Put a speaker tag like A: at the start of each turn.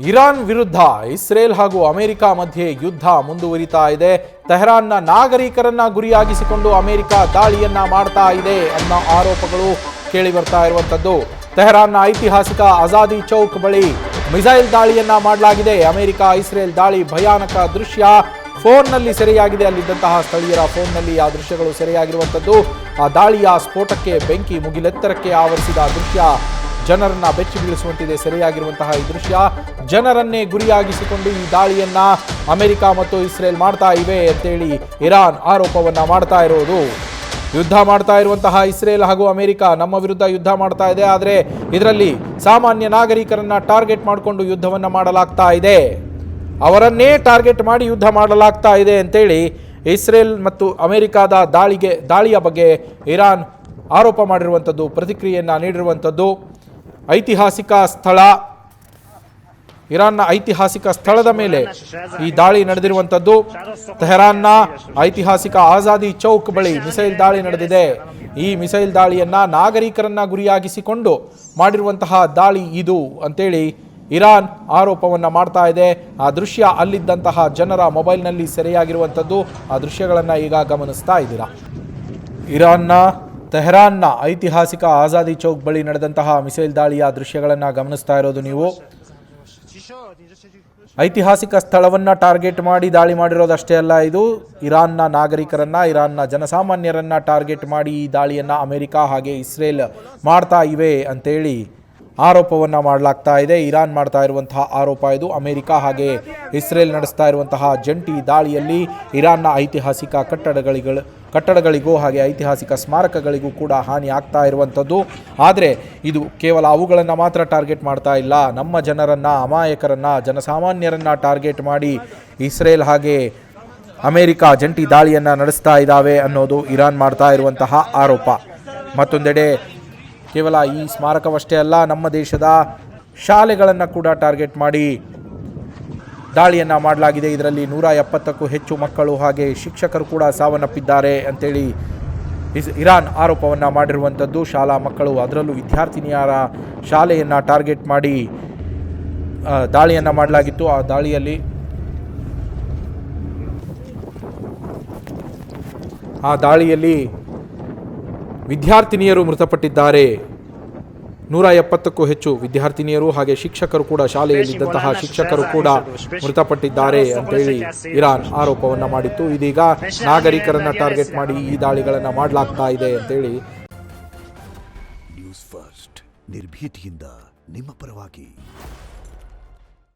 A: Iran ವಿರುದ್ಧ Israel ಹಾಗೂ America ಮಧ್ಯೆ ಯುದ್ಧ ಮುಂದುವರಿತಾ ಇದೆ. ತೆಹರಾನ್ನ ನಾಗರಿಕರನ್ನ ಗುರಿಯಾಗಿಸಿಕೊಂಡು ಅಮೆರಿಕ ದಾಳಿಯನ್ನ ಮಾಡ್ತಾ ಇದೆ ಅನ್ನೋ ಆರೋಪಗಳು ಕೇಳಿ ಬರ್ತಾ ಇರುವಂತದ್ದು. ತೆಹರಾನ್ನ ಐತಿಹಾಸಿಕ ಆಜಾದಿ ಚೌಕ್ ಬಳಿ ಮಿಸೈಲ್ ದಾಳಿಯನ್ನ ಮಾಡಲಾಗಿದೆ. ಅಮೆರಿಕ ಇಸ್ರೇಲ್ ದಾಳಿ ಭಯಾನಕ ದೃಶ್ಯ ಫೋನ್ನಲ್ಲಿ ಸೆರೆಯಾಗಿದೆ. ಅಲ್ಲಿದ್ದಂತಹ ಸ್ಥಳೀಯರ ಫೋನ್ನಲ್ಲಿ ಆ ದೃಶ್ಯಗಳು ಸೆರೆಯಾಗಿರುವಂಥದ್ದು. ಆ ದಾಳಿಯ ಸ್ಫೋಟಕ್ಕೆ ಬೆಂಕಿ ಮುಗಿಲೆತ್ತರಕ್ಕೆ ಆವರಿಸಿದ ದೃಶ್ಯ ಜನರನ್ನ ಬೆಚ್ಚಿ ಬೀಳಿಸುವಂತಿದೆ. ಸೆರೆಯಾಗಿರುವಂತಹ ಈ ದೃಶ್ಯ ಜನರನ್ನೇ ಗುರಿಯಾಗಿಸಿಕೊಂಡು ಈ ದಾಳಿಯನ್ನ ಅಮೆರಿಕ ಮತ್ತು ಇಸ್ರೇಲ್ ಮಾಡ್ತಾ ಇವೆ ಅಂತೇಳಿ ಇರಾನ್ ಆರೋಪವನ್ನ ಮಾಡ್ತಾ ಇರೋದು. ಯುದ್ಧ ಮಾಡ್ತಾ ಇರುವಂತಹ ಇಸ್ರೇಲ್ ಹಾಗೂ ಅಮೆರಿಕ ನಮ್ಮ ವಿರುದ್ಧ ಯುದ್ಧ ಮಾಡ್ತಾ ಇದೆ. ಆದರೆ ಇದರಲ್ಲಿ ಸಾಮಾನ್ಯ ನಾಗರಿಕರನ್ನ ಟಾರ್ಗೆಟ್ ಮಾಡಿಕೊಂಡು ಯುದ್ಧವನ್ನ ಮಾಡಲಾಗ್ತಾ ಇದೆ. ಅವರನ್ನೇ ಟಾರ್ಗೆಟ್ ಮಾಡಿ ಯುದ್ಧ ಮಾಡಲಾಗ್ತಾ ಇದೆ ಅಂತೇಳಿ ಇಸ್ರೇಲ್ ಮತ್ತು ಅಮೆರಿಕದ ದಾಳಿಯ ಬಗ್ಗೆ ಇರಾನ್ ಆರೋಪ ಮಾಡಿರುವಂಥದ್ದು, ಪ್ರತಿಕ್ರಿಯೆಯನ್ನ ನೀಡಿರುವಂಥದ್ದು. ಐತಿಹಾಸಿಕ ಸ್ಥಳ, ಇರಾನ್ನ ಐತಿಹಾಸಿಕ ಸ್ಥಳದ ಮೇಲೆ ಈ ದಾಳಿ ನಡೆದಿರುವಂಥದ್ದು. ತೆಹರಾನ್ನ ಐತಿಹಾಸಿಕ ಆಜಾದಿ ಚೌಕ್ ಬಳಿ ಮಿಸೈಲ್ ದಾಳಿ ನಡೆದಿದೆ. ಈ ಮಿಸೈಲ್ ದಾಳಿಯನ್ನ ನಾಗರಿಕರನ್ನ ಗುರಿಯಾಗಿಸಿಕೊಂಡು ಮಾಡಿರುವಂತಹ ದಾಳಿ ಇದು ಅಂತೇಳಿ ಇರಾನ್ ಆರೋಪವನ್ನ ಮಾಡ್ತಾ ಇದೆ. ಆ ದೃಶ್ಯ ಅಲ್ಲಿದ್ದಂತಹ ಜನರ ಮೊಬೈಲ್ನಲ್ಲಿ ಸೆರೆಯಾಗಿರುವಂಥದ್ದು. ಆ ದೃಶ್ಯಗಳನ್ನು ಈಗ ಗಮನಿಸ್ತಾ ಇದ್ದೀರಾ. ಇರಾನ್ನ ತೆಹರಾನ್ನ ಐತಿಹಾಸಿಕ ಆಜಾದಿ ಚೌಕ್ ಬಳಿ ನಡೆದಂತಹ ಮಿಸೈಲ್ ದಾಳಿಯ ದೃಶ್ಯಗಳನ್ನು ಗಮನಿಸ್ತಾ ಇರೋದು ನೀವು. ಐತಿಹಾಸಿಕ ಸ್ಥಳವನ್ನ ಟಾರ್ಗೆಟ್ ಮಾಡಿ ದಾಳಿ ಮಾಡಿರೋದಷ್ಟೇ ಅಲ್ಲ, ಇದು ಇರಾನ್ನ ನಾಗರಿಕರನ್ನ, ಇರಾನ್ನ ಜನಸಾಮಾನ್ಯರನ್ನ ಟಾರ್ಗೆಟ್ ಮಾಡಿ ಈ ದಾಳಿಯನ್ನ ಅಮೆರಿಕ ಹಾಗೆ ಇಸ್ರೇಲ್ ಮಾಡ್ತಾ ಇವೆ ಅಂತೇಳಿ ಆರೋಪವನ್ನ ಮಾಡಲಾಗ್ತಾ ಇದೆ. ಇರಾನ್ ಮಾಡ್ತಾ ಇರುವಂತಹ ಆರೋಪ ಇದು. ಅಮೆರಿಕ ಹಾಗೆ ಇಸ್ರೇಲ್ ನಡೆಸ್ತಾ ಇರುವಂತಹ ಜಂಟಿ ದಾಳಿಯಲ್ಲಿ ಇರಾನ್ನ ಐತಿಹಾಸಿಕ ಕಟ್ಟಡಗಳಿಗೂ ಹಾಗೆ ಐತಿಹಾಸಿಕ ಸ್ಮಾರಕಗಳಿಗೂ ಕೂಡ ಹಾನಿ ಆಗ್ತಾ ಇರುವಂಥದ್ದು. ಆದರೆ ಇದು ಕೇವಲ ಅವುಗಳನ್ನು ಮಾತ್ರ ಟಾರ್ಗೆಟ್ ಮಾಡ್ತಾ ಇಲ್ಲ, ನಮ್ಮ ಜನರನ್ನ, ಅಮಾಯಕರನ್ನ, ಜನಸಾಮಾನ್ಯರನ್ನ ಟಾರ್ಗೆಟ್ ಮಾಡಿ ಇಸ್ರೇಲ್ ಹಾಗೆ ಅಮೆರಿಕ ಜಂಟಿ ದಾಳಿಯನ್ನು ನಡೆಸ್ತಾ ಇದ್ದಾವೆ ಅನ್ನೋದು ಇರಾನ್ ಮಾಡ್ತಾ ಇರುವಂತಹ ಆರೋಪ. ಮತ್ತೊಂದೆಡೆ ಕೇವಲ ಈ ಸ್ಮಾರಕವಷ್ಟೇ ಅಲ್ಲ, ನಮ್ಮ ದೇಶದ ಶಾಲೆಗಳನ್ನು ಕೂಡ ಟಾರ್ಗೆಟ್ ಮಾಡಿ ದಾಳಿಯನ್ನು ಮಾಡಲಾಗಿದೆ. ಇದರಲ್ಲಿ 170ಕ್ಕೂ ಹೆಚ್ಚು ಮಕ್ಕಳು ಹಾಗೆ ಶಿಕ್ಷಕರು ಕೂಡ ಸಾವನ್ನಪ್ಪಿದ್ದಾರೆ ಅಂತೇಳಿ ಇರಾನ್ ಆರೋಪವನ್ನು ಮಾಡಿರುವಂಥದ್ದು. ಶಾಲಾ ಮಕ್ಕಳು, ಅದರಲ್ಲೂ ವಿದ್ಯಾರ್ಥಿನಿಯರ ಶಾಲೆಯನ್ನು ಟಾರ್ಗೆಟ್ ಮಾಡಿ ದಾಳಿಯನ್ನು ಮಾಡಲಾಗಿತ್ತು. ಆ ದಾಳಿಯಲ್ಲಿ ವಿದ್ಯಾರ್ಥಿನಿಯರು ಮೃತಪಟ್ಟಿದ್ದಾರೆ. 170ಕ್ಕೂ ಹೆಚ್ಚು ವಿದ್ಯಾರ್ಥಿನಿಯರು ಹಾಗೆ ಶಿಕ್ಷಕರು ಕೂಡ, ಶಾಲೆಯಲ್ಲಿದ್ದಂತಹ ಶಿಕ್ಷಕರು ಕೂಡ ಮೃತಪಟ್ಟಿದ್ದಾರೆ ಅಂತೇಳಿ ಇರಾನ್ ಆರೋಪವನ್ನ ಮಾಡಿತ್ತು. ಇದೀಗ ನಾಗರಿಕರನ್ನ ಟಾರ್ಗೆಟ್ ಮಾಡಿ ಈ ದಾಳಿಗಳನ್ನ ಮಾಡಲಾಗ್ತಾ ಇದೆ ಅಂತೇಳಿ.
B: ನ್ಯೂಸ್ ಫಸ್ಟ್, ನಿರ್ಭೀತಿಯಿಂದ ನಿಮ್ಮ ಪರವಾಗಿ.